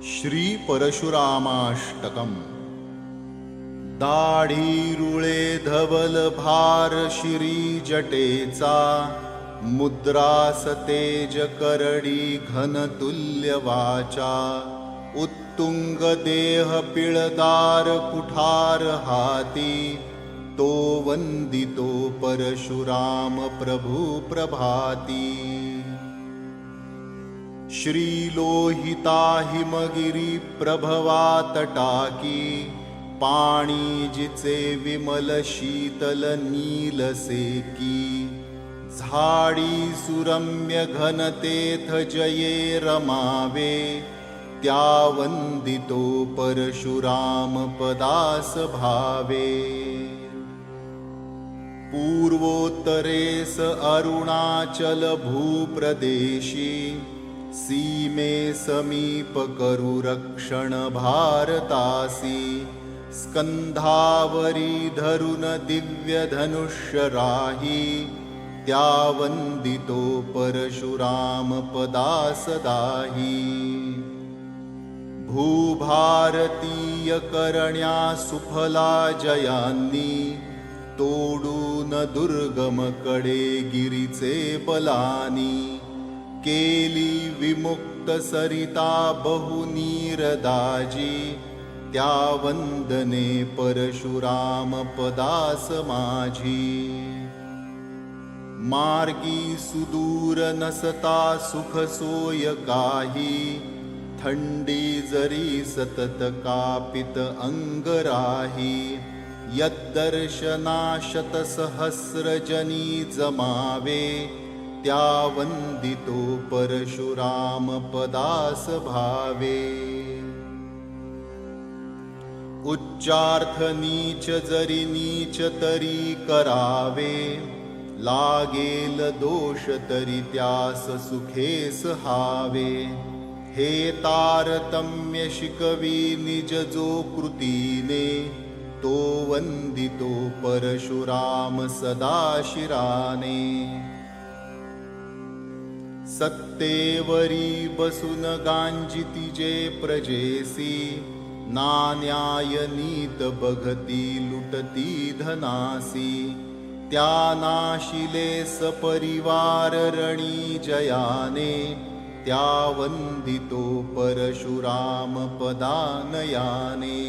श्री परशुरामाष्टकम्। दाढी रुळे धवल भार शिरी जटेचा, मुद्रास तेज करडी घनतुल्य वाचा। उत्तुंग देह पिळदार कुठार हाती, तो वंदितो परशुराम प्रभु प्रभाती। श्रीलोहिता हिमगिरी प्रभवा तटाकी, पाणी जिचे विमल शीतल नीलसेकी। झाडी सुरम्य घनतेथ जये रमावे, त्या वंदितो परशुराम पदास भावे। पूर्वोत्तरेस अरुणाचल भूप्रदेशी, सीमे समीप करु रक्षण भारतासी। स्कंधावरी धरुन दिव्य धनुष्य राही, त्या वंदितो परशुराम पदास दाही। भूभारतीय करण्या सुफला जयांनी, तोडून दुर्गम कडे गिरीचे बलानी। केली विमुक्त सरिता बहुनीरदाजी, त्या वंदने परशुराम पदास माझी। मार्गी सुदूर नसता सुख सोय काही, थंडी जरी सतत कापित अंग राही। यद्दर्शना शतसहस्र जनी जमावे, त्या वंदितो परशुराम पदास भावे। उच्चार्थ नीच जरी नीच तरी करावे, लागेल दोष तरी त्यास सुखेस हावे। हे तारतम्य शिकवी निज जो कृतीने, तो वंदितो परशुराम सदा शिराने। सत्तेवरी बसून गांजिती जे प्रजेसी, नान्याय नीत बघती लुटती धनासी। त्या नाशिले सपरिवार रणी जयाने, त्या वंदितो परशुराम पदानयाने।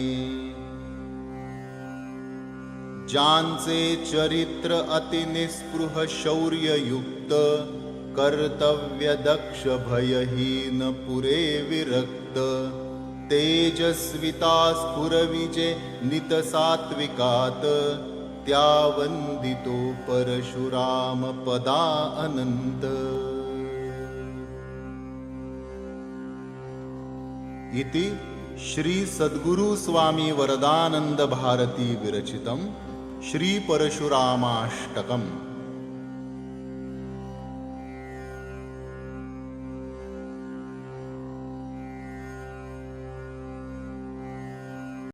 ज्यांचे चरित्र अति निस्पृह शौर्ययुक्त, कर्तव्य दक्ष भयहीन पुरे विरक्त। तेजस्विता स्फुरविजे नित सात्विकात, त्या वंदितो परशुराम पदा अनंत। इति श्री सद्गुरु स्वामी वरदानंद भारती विरचितम् श्री परशुरामाष्टकम्।